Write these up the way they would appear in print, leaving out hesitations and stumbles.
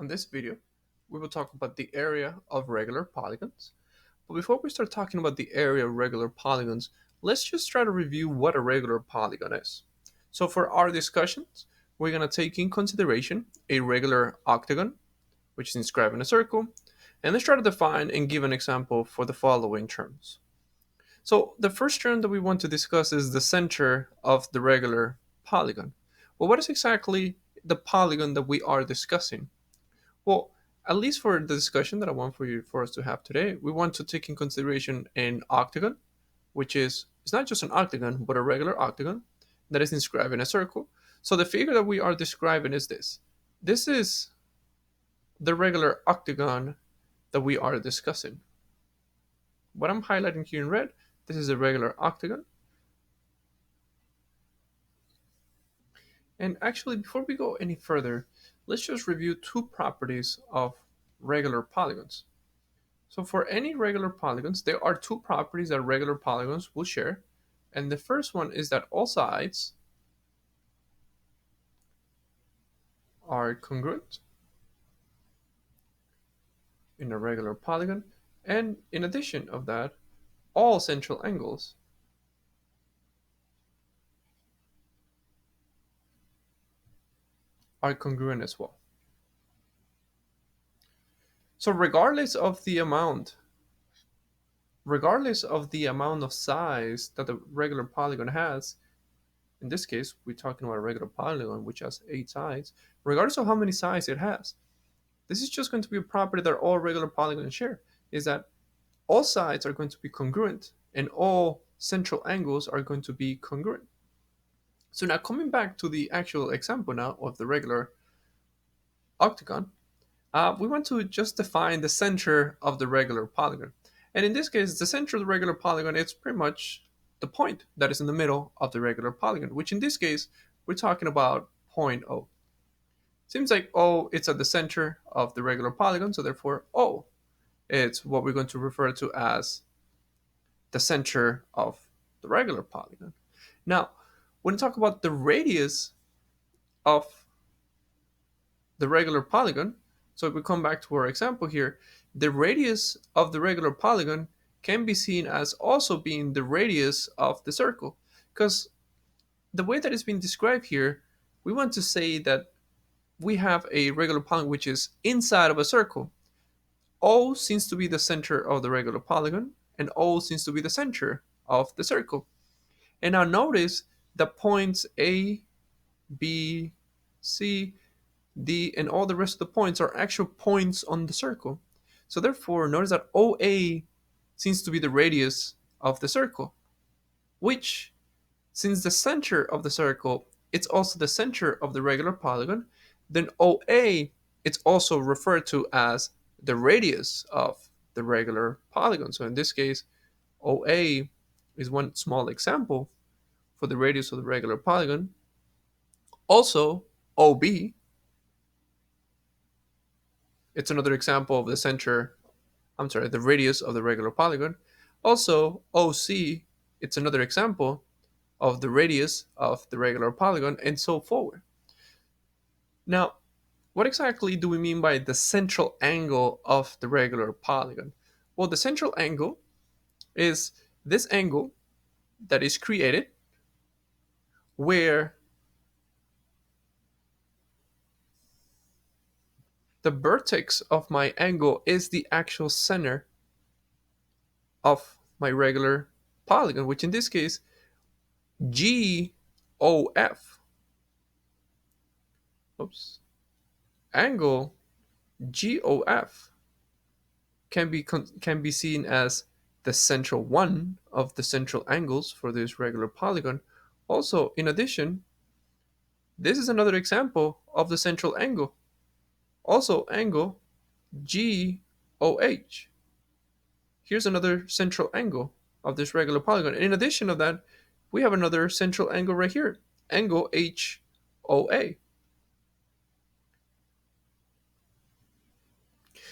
On this video, we will talk about the area of regular polygons. But before we start talking about the area of regular polygons, let's just try to review what a regular polygon is. So for our discussions, we're going to take in consideration a regular octagon, which is inscribed in a circle, and let's try to define and give an example for the following terms. So the first term that we want to discuss is the center of the regular polygon. Well, what is exactly the polygon that we are discussing? Well, at least for the discussion that I want for us to have today, we want to take in consideration an octagon, which is it's not just an octagon, but a regular octagon that is inscribed in a circle. So the figure that we are describing is this. This is the regular octagon that we are discussing. What I'm highlighting here in red, this is a regular octagon. And actually, before we go any further, let's just review two properties of regular polygons. So for any regular polygons, there are two properties that regular polygons will share. And the first one is that all sides are congruent in a regular polygon. And in addition of that, all central angles are congruent as well. So regardless of the amount of size that the regular polygon has, in this case, we're talking about a regular polygon which has 8 sides, regardless of how many sides it has, this is just going to be a property that all regular polygons share, is that all sides are going to be congruent and all central angles are going to be congruent. So now coming back to the actual example now of the regular octagon, we want to just define the center of the regular polygon. And in this case, the center of the regular polygon is pretty much the point that is in the middle of the regular polygon, which in this case, we're talking about point O. Seems like O, it's at the center of the regular polygon, so therefore O, it's what we're going to refer to as the center of the regular polygon. Now, when we talk about the radius of the regular polygon, so if we come back to our example here, the radius of the regular polygon can be seen as also being the radius of the circle. Because the way that it's been described here, we want to say that we have a regular polygon which is inside of a circle. O seems to be the center of the regular polygon, and O seems to be the center of the circle. And now notice that points A, B, C, D, and all the rest of the points are actual points on the circle. So therefore, notice that OA seems to be the radius of the circle, which, since the center of the circle, it's also the center of the regular polygon, then OA, it's also referred to as the radius of the regular polygon. So in this case, OA is one small example for the radius of the regular polygon. Also, OB, it's another example of the radius of the regular polygon. Also, OC, it's another example of the radius of the regular polygon, and so forward. Now, what exactly do we mean by the central angle of the regular polygon? Well, the central angle is this angle that is created where the vertex of my angle is the actual center of my regular polygon, which in this case, GOF. Angle GOF can be seen as the central one of the central angles for this regular polygon. Also, in addition, this is another example of the central angle. Also, angle GOH. Here's another central angle of this regular polygon. And in addition of that, we have another central angle right here, angle HOA.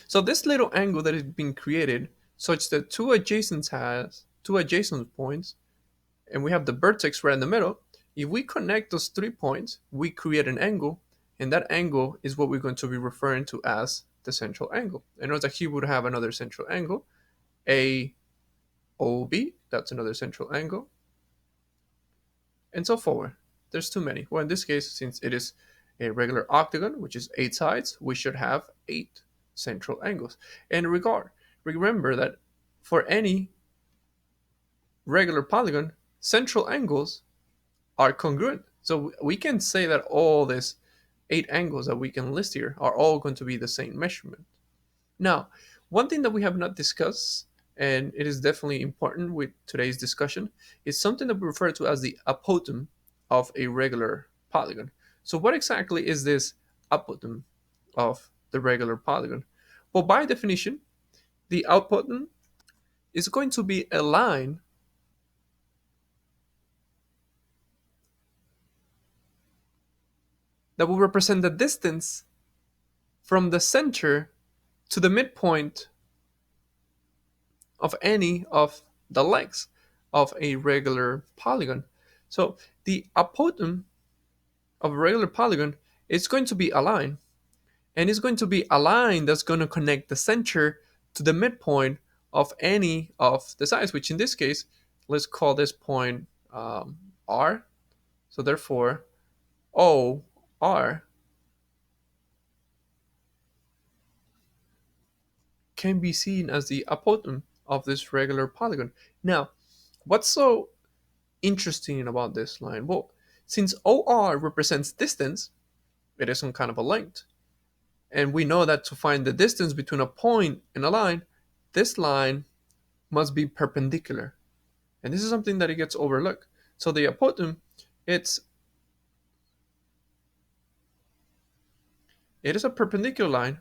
So this little angle that is being created such that two adjacent points, and we have the vertex right in the middle. If we connect those 3 points, we create an angle, And that angle is what we're going to be referring to as the central angle. And notice that he would have another central angle, AOB, that's another central angle, and so forward. There's too many. Well, in this case, since it is a regular octagon, which is 8 sides, we should have 8 central angles. And remember that for any regular polygon, central angles are congruent. So we can say that all these 8 angles that we can list here are all going to be the same measurement. Now, one thing that we have not discussed, and it is definitely important with today's discussion, is something that we refer to as the apotem of a regular polygon. So what exactly is this apotem of the regular polygon? Well, by definition, the apotem is going to be a line that will represent the distance from the center to the midpoint of any of the legs of a regular polygon. So the apotem of a regular polygon is going to be a line, and it's going to be a line that's going to connect the center to the midpoint of any of the sides, which in this case, let's call this point R. So therefore, OR can be seen as the apotem of this regular polygon. Now, what's so interesting about this line? Well, since OR represents distance, it is some kind of a length. And we know that to find the distance between a point and a line, this line must be perpendicular. And this is something that it gets overlooked. So the apotem, it is a perpendicular line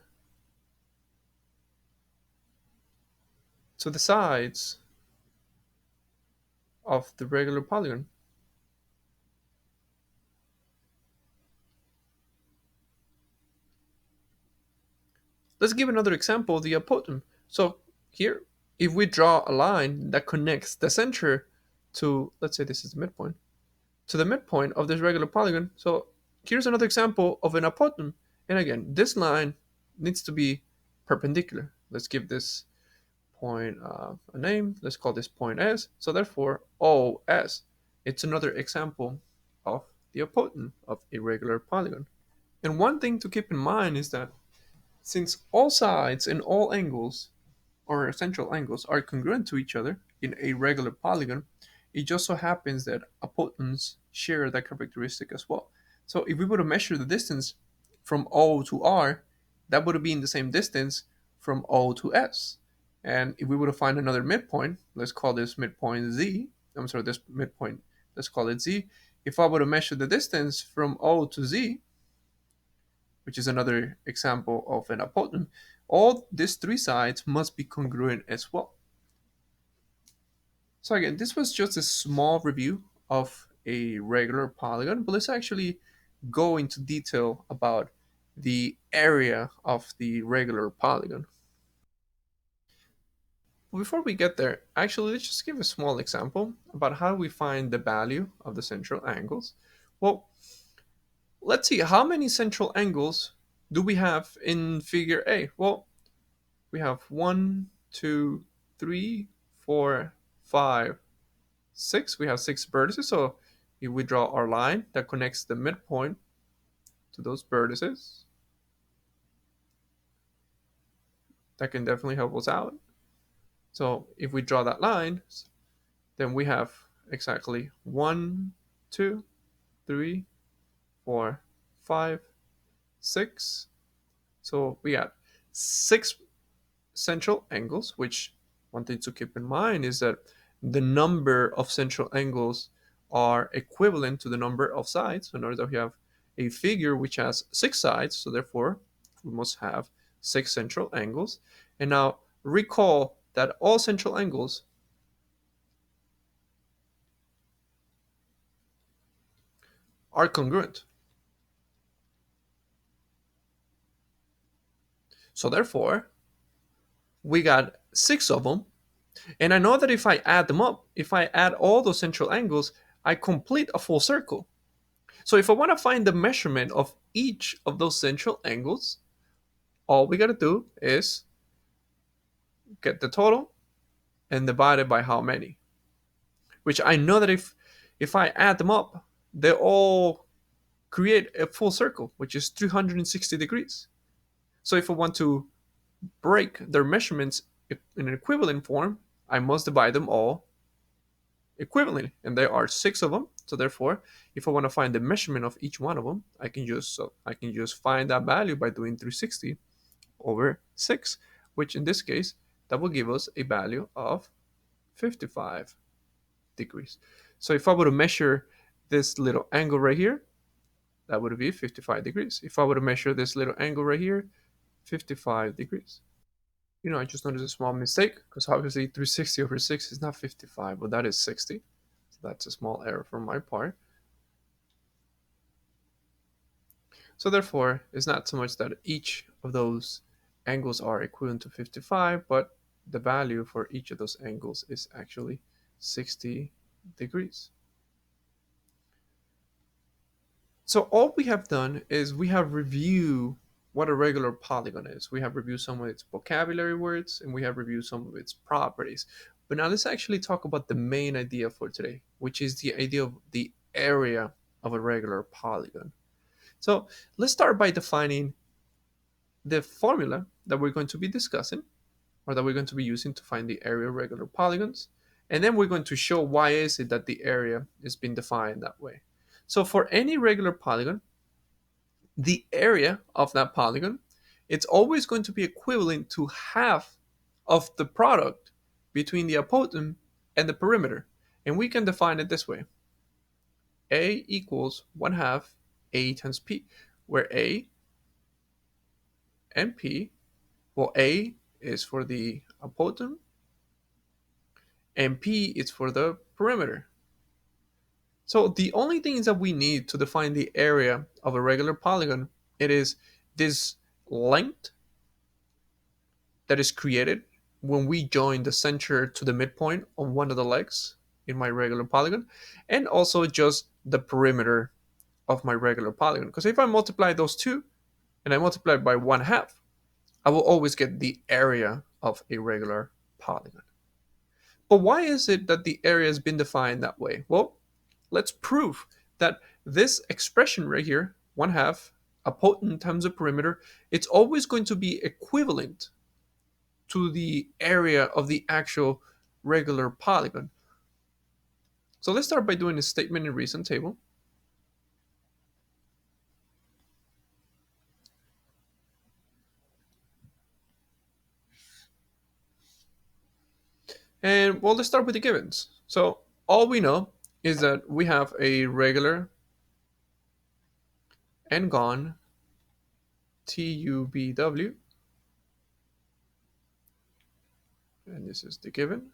to the sides of the regular polygon. Let's give another example of the apotem. So here, if we draw a line that connects the center to, let's say this is the midpoint, to the midpoint of this regular polygon. So here's another example of an apotem. And again, this line needs to be perpendicular. Let's give this point a name. Let's call this point S. So therefore, OS. It's another example of the apotem of a regular polygon. And one thing to keep in mind is that since all sides and all angles or central angles are congruent to each other in a regular polygon, it just so happens that apotents share that characteristic as well. So if we were to measure the distance from O to R, that would be in the same distance from O to S. And if we were to find another midpoint, let's call this midpoint Z, I'm sorry, this midpoint, let's call it Z. If I were to measure the distance from O to Z, which is another example of an apotem, all these 3 sides must be congruent as well. So again, this was just a small review of a regular polygon, but let's actually go into detail about the area of the regular polygon. Before we get there, actually, let's just give a small example about how we find the value of the central angles. Well, let's see, how many central angles do we have in figure A? Well, we have 1, 2, 3, 4, 5, 6. We have 6 vertices. So if we draw our line that connects the midpoint to those vertices, that can definitely help us out. So if we draw that line, then we have exactly 1, 2, 3, 4, 5, 6. So we got 6 central angles, which one thing to keep in mind is that the number of central angles are equivalent to the number of sides. So in order that we have a figure which has 6 sides, so therefore we must have 6 central angles. And now recall that all central angles are congruent. So therefore, we got 6 of them. And I know that if I add them up, if I add all those central angles, I complete a full circle. So if I want to find the measurement of each of those central angles, all we got to do is get the total and divide it by how many. Which I know that if I add them up, they all create a full circle, which is 360 degrees. So if I want to break their measurements in an equivalent form, I must divide them all equivalently, and there are 6 of them. So therefore, if I want to find the measurement of each one of them, I can just find that value by doing 360 over 6, which in this case that will give us a value of 55 degrees. So if I were to measure this little angle right here, that would be 55 degrees. If I were to measure this little angle right here, 55 degrees. I just noticed a small mistake because obviously 360 over 6 is not 55, but that is 60. So that's a small error from my part. So therefore, it's not so much that each of those angles are equivalent to 55, but the value for each of those angles is actually 60 degrees. So all we have done is we have reviewed what a regular polygon is. We have reviewed some of its vocabulary words, and we have reviewed some of its properties. But now let's actually talk about the main idea for today, which is the idea of the area of a regular polygon. So let's start by defining the formula that we're going to be discussing, or that we're going to be using to find the area of regular polygons. And then we're going to show why is it that the area is being defined that way. So for any regular polygon, the area of that polygon, it's always going to be equivalent to half of the product between the apothegm and the perimeter. And we can define it this way. A equals 1/2 A times P, where A and P, well, A is for the apothegm and P is for the perimeter. So the only things that we need to define the area of a regular polygon, it is this length that is created when we join the center to the midpoint on one of the legs in my regular polygon, and also just the perimeter of my regular polygon. Because if I multiply those two and I multiply by 1/2, I will always get the area of a regular polygon. But why is it that the area has been defined that way? Well, let's prove that this expression right here, 1/2 apothegm times the perimeter, it's always going to be equivalent to the area of the actual regular polygon. So let's start by doing a statement and reason table. And well, let's start with the givens. So all we know is that we have a regular n-gon TUBW, and this is the given.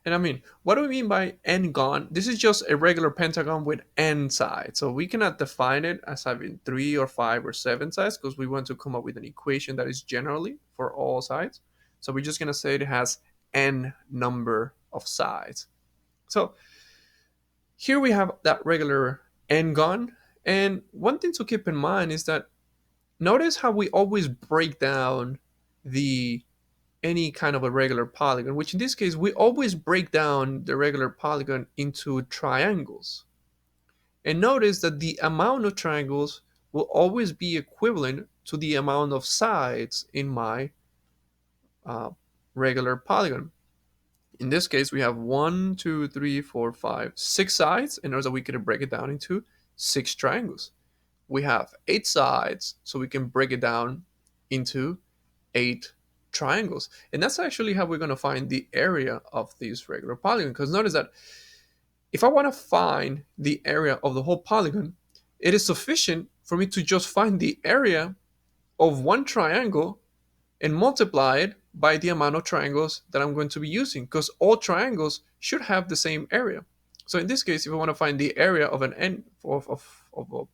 And I mean, what do we mean by n-gon? This is just a regular pentagon with n sides. So we cannot define it as having 3 or 5 or 7 sides because we want to come up with an equation that is generally for all sides. So we're just going to say it has n number of sides. So here we have that regular n-gon. And one thing to keep in mind is that notice how we always break down any kind of a regular polygon, which in this case, we always break down the regular polygon into triangles. And notice that the amount of triangles will always be equivalent to the amount of sides in my regular polygon. In this case, we have 1, 2, 3, 4, 5, 6 sides, in order that we can break it down into 6 triangles. We have 8 sides, so we can break it down into 8 triangles. And that's actually how we're going to find the area of this regular polygon. Because notice that if I want to find the area of the whole polygon, it is sufficient for me to just find the area of one triangle and multiply it by the amount of triangles that I'm going to be using, because all triangles should have the same area. So in this case, if I want to find the area of a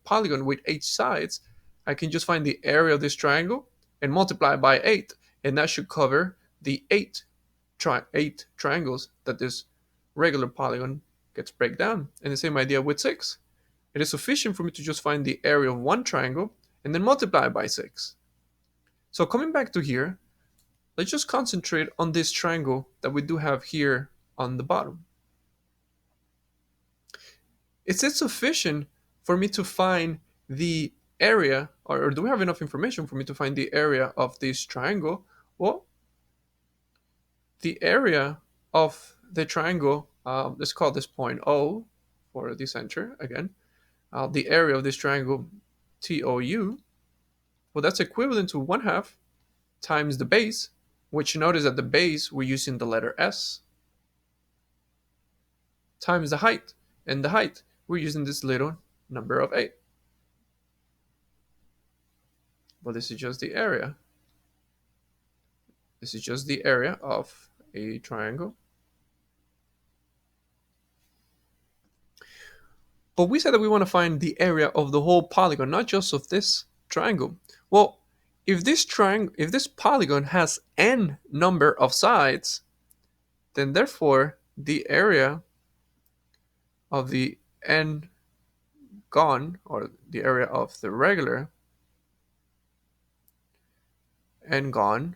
polygon with 8 sides, I can just find the area of this triangle and multiply by 8, and that should cover the 8 triangles that this regular polygon gets break down. And the same idea with 6. it is sufficient for me to just find the area of one triangle and then multiply it by 6. So coming back to here, let's just concentrate on this triangle that we do have here on the bottom. Is it sufficient for me to find the area, or do we have enough information for me to find the area of this triangle? Well, the area of the triangle, let's call this point O for the center again. The area of this triangle TOU, well, that's equivalent to 1/2 times the base, which notice at the base we're using the letter S, times the height. And the height, we're using this little number of 8. Well, this is just the area. This is just the area of a triangle. But we said that we want to find the area of the whole polygon, not just of this triangle. Well, if this polygon has n number of sides, then therefore the area of the n gon, or the area of the regular n gon,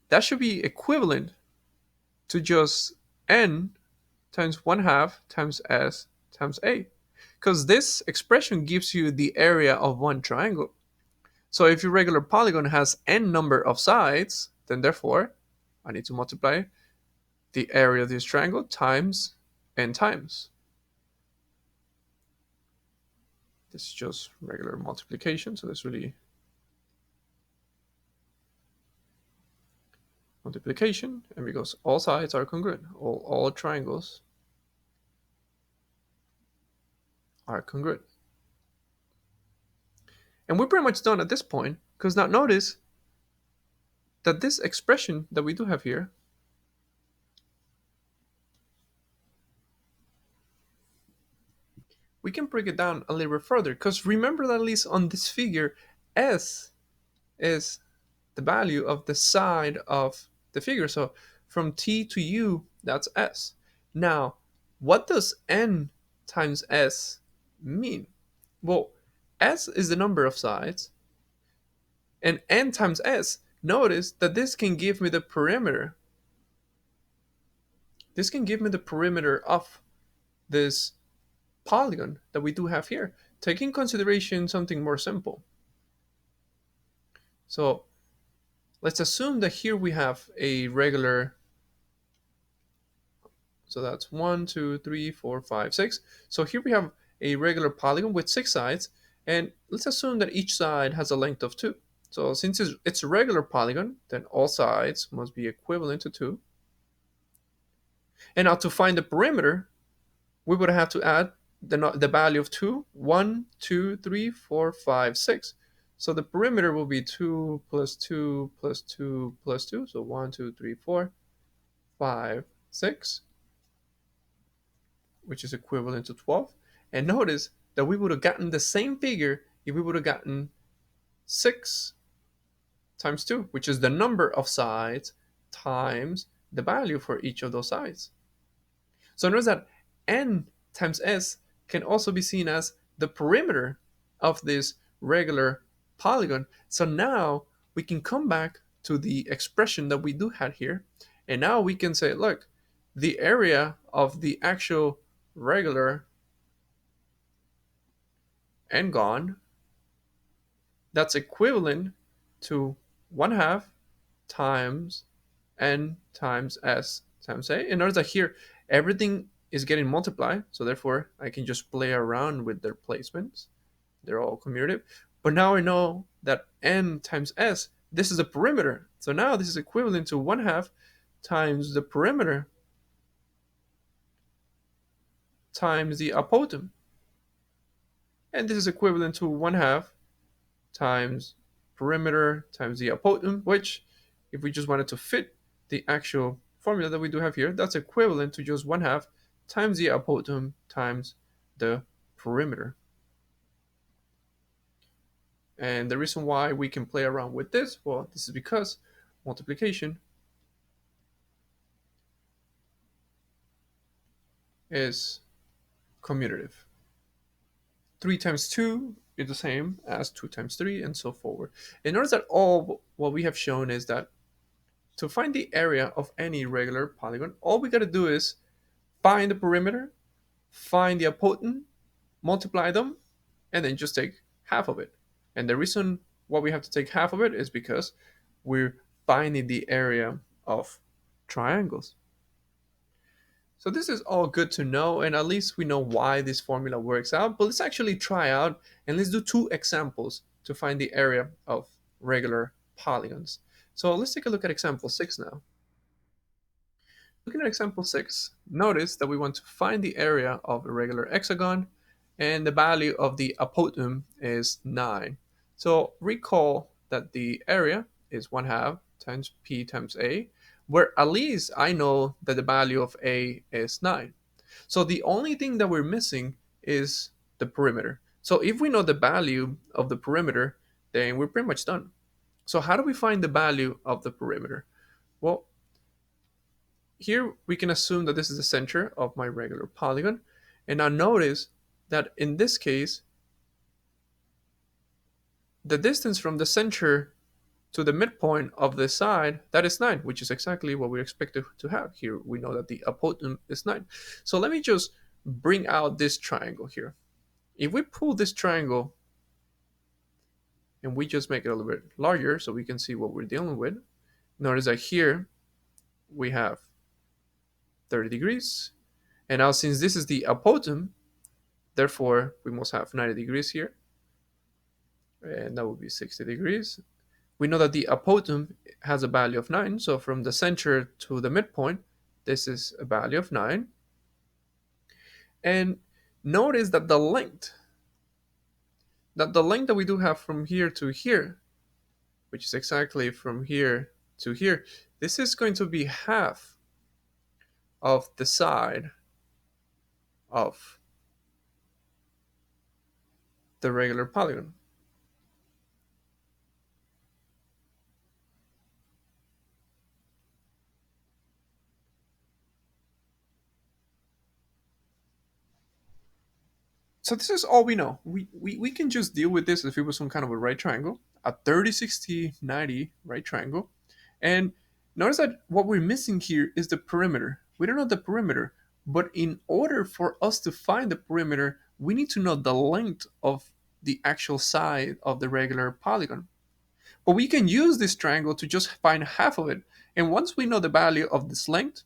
that should be equivalent to just n times 1/2 times s times a, because this expression gives you the area of one triangle. So if your regular polygon has n number of sides, then therefore I need to multiply the area of this triangle times n times. This is just regular multiplication, so that's really multiplication, and because all sides are congruent, all triangles are congruent. And we're pretty much done at this point, because now notice that this expression that we do have here, we can break it down a little bit further, because remember that at least on this figure, S is the value of the side of the figure. So from T to U, that's S. Now, what does N times S mean? Well, S is the number of sides, and N times S, notice that this can give me the perimeter. This can give me the perimeter of this polygon that we do have here. Take in consideration something more simple. So let's assume that here we have a regular, so that's 1, 2, 3, 4, 5, 6. So here we have a regular polygon with 6 sides, and let's assume that each side has a length of 2. So since it's a regular polygon, then all sides must be equivalent to 2. And now to find the perimeter, we would have to add the value of 2, 1, 2, 3, 4, 5, 6. So the perimeter will be 2 plus 2 plus 2 plus 2. So 1, 2, 3, 4, 5, 6, which is equivalent to 12. And notice that we would have gotten the same figure if we would have gotten 6 times 2, which is the number of sides times the value for each of those sides. So notice that n times s can also be seen as the perimeter of this regular polygon. So now we can come back to the expression that we do have here, and now we can say, look, the area of the actual regular n-gon, that's equivalent to 1/2 times n times s times a. And notice that here everything is getting multiplied, so therefore I can just play around with their placements. They're all commutative. But now I know that n times s, this is a perimeter. So now this is equivalent to 1/2 times the perimeter times the apotem. And this is equivalent to 1/2 times perimeter times the apotem, which, if we just wanted to fit the actual formula that we do have here, that's equivalent to just 1/2 times the apotem times the perimeter. And the reason why we can play around with this, well, this is because multiplication is commutative. 3 times 2 is the same as 2 times 3, and so forward. And notice that all what we have shown is that to find the area of any regular polygon, all we got to do is find the perimeter, find the apothegm, multiply them, and then just take half of it. And the reason why we have to take half of it is because we're finding the area of triangles. So this is all good to know, and at least we know why this formula works out. But let's actually try out and let's do two examples to find the area of regular polygons. So let's take a look at example 6 now. Looking at example 6, notice that we want to find the area of a regular hexagon, and the value of the apothegm is 9. So recall that the area is 1/2 times p times a, where at least I know that the value of a is 9. So the only thing that we're missing is the perimeter. So if we know the value of the perimeter, then we're pretty much done. So how do we find the value of the perimeter? Well, here we can assume that this is the center of my regular polygon. And now notice that in this case, the distance from the center to the midpoint of the side, that is 9, which is exactly what we expected to have. Here we know that the apothegm is 9. So let me just bring out this triangle here. If we pull this triangle and we just make it a little bit larger so we can see what we're dealing with, notice that here we have 30 degrees. And now since this is the apothegm, therefore we must have 90 degrees here. And that would be 60 degrees. We know that the apothegm has a value of 9. So from the center to the midpoint, this is a value of 9. And notice that the length that we do have from here to here, which is exactly from here to here, this is going to be half of the side of the regular polygon. So this is all we know. We can just deal with this if it was some kind of a right triangle, a 30, 60, 90 right triangle. And notice that what we're missing here is the perimeter. We don't know the perimeter, but in order for us to find the perimeter, we need to know the length of the actual side of the regular polygon. But we can use this triangle to just find half of it. And once we know the value of this length,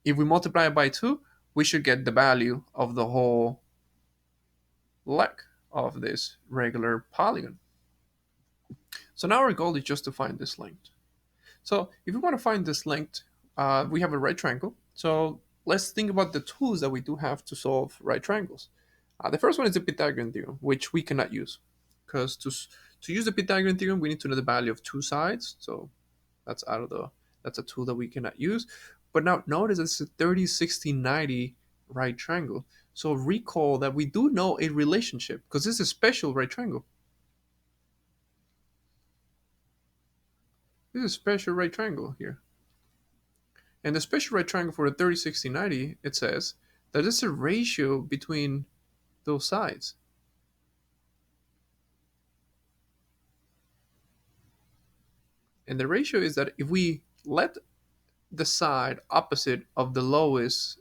if we multiply it by 2, we should get the value of the whole leg of this regular polygon. So now our goal is just to find this length. So if we want to find this length, we have a right triangle. So let's think about the tools that we do have to solve right triangles. The first one is the Pythagorean Theorem, which we cannot use. Because to use the Pythagorean Theorem, we need to know the value of two sides. So that's that's a tool that we cannot use. But now notice it's a 30, 60, 90 right triangle. So recall that we do know a relationship because this is a special right triangle. This is a special right triangle here. And the special right triangle for the 30, 60, 90, it says that there's a ratio between those sides. And the ratio is that if we let the side opposite of the lowest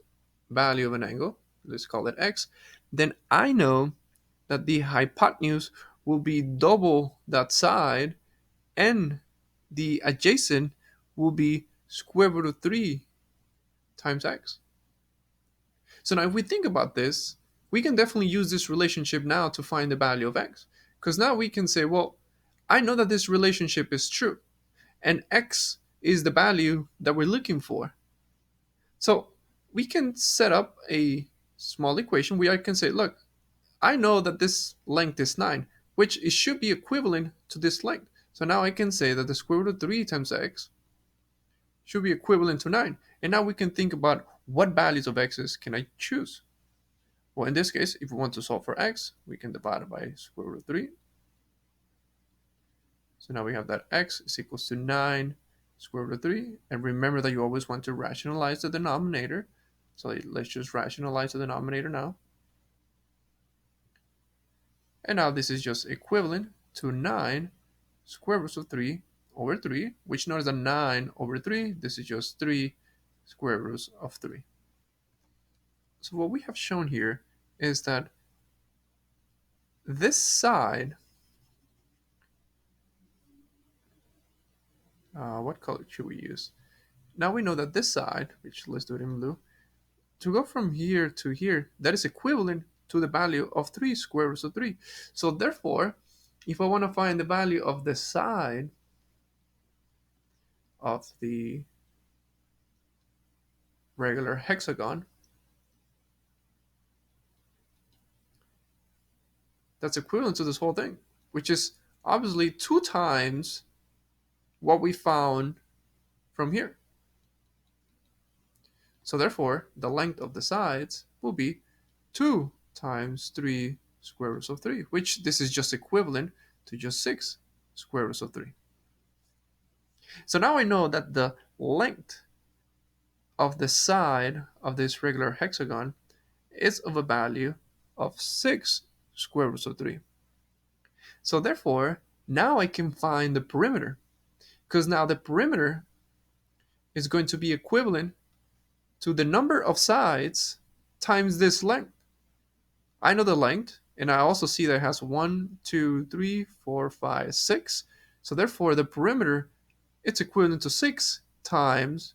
value of an angle, let's call it x, then I know that the hypotenuse will be double that side and the adjacent will be square root of 3 times x. So now if we think about this, we can definitely use this relationship now to find the value of x. Because now we can say, well, I know that this relationship is true. And x is the value that we're looking for. So we can set up a small equation where I can say, look, I know that this length is 9, which it should be equivalent to this length. So now I can say that the square root of 3 times x should be equivalent to 9. And now we can think about what values of x's can I choose. Well, in this case, if we want to solve for x, we can divide it by square root of 3. So now we have that x is equals to 9 square root of 3. And remember that you always want to rationalize the denominator. So let's just rationalize the denominator now. And now this is just equivalent to 9 square roots of 3 over 3, which notice that 9 over 3, this is just 3 square roots of 3. So what we have shown here is that this side, what color should we use? Now we know that this side, which let's do it in blue, to go from here to here, that is equivalent to the value of 3 square roots of 3. So therefore, if I want to find the value of the side of the regular hexagon, that's equivalent to this whole thing, which is obviously 2 times what we found from here. So therefore, the length of the sides will be 2 times 3 square roots of 3, which this is just equivalent to just 6 square roots of 3. So now I know that the length of the side of this regular hexagon is of a value of 6 square roots of 3. So therefore, now I can find the perimeter, because now the perimeter is going to be equivalent to the number of sides times this length. I know the length, and I also see that it has 1, 2, 3, 4, 5, 6. So therefore, the perimeter, it's equivalent to 6 times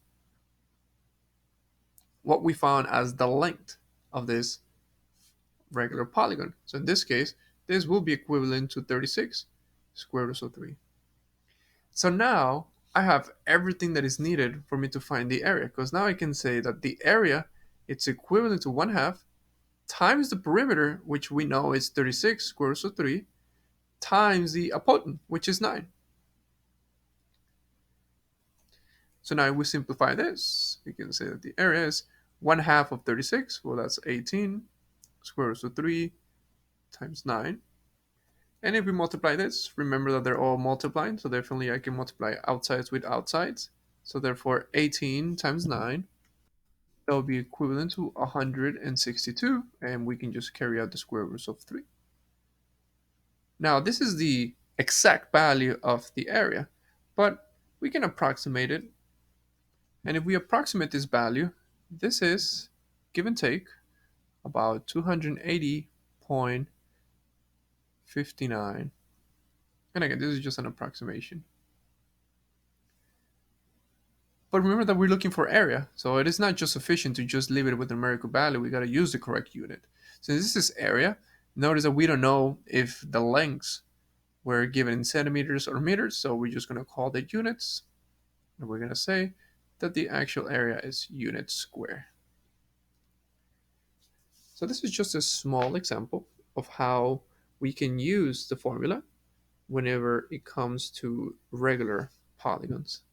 what we found as the length of this regular polygon. So in this case, this will be equivalent to 36 square roots of 3. So now I have everything that is needed for me to find the area, because now I can say that the area, it's equivalent to 1/2 times the perimeter, which we know is 36 square roots of 3, times the apoten, which is 9. So now we simplify this. We can say that the area is 1/2 of 36. Well, that's 18 square roots of 3 times 9. And if we multiply this, remember that they're all multiplying, so definitely I can multiply outsides with outsides. So therefore 18 times 9, that will be equivalent to 162, and we can just carry out the square roots of 3. Now this is the exact value of the area, but we can approximate it. And if we approximate this value, this is, give and take, about 280.59. And again, this is just an approximation. But remember that we're looking for area, so it is not just sufficient to just leave it with the numerical value. We got to use the correct unit. So this is area. Notice that we don't know if the lengths were given in centimeters or meters, so we're just going to call the units, and we're going to say that the actual area is unit square. So this is just a small example of how we can use the formula whenever it comes to regular polygons.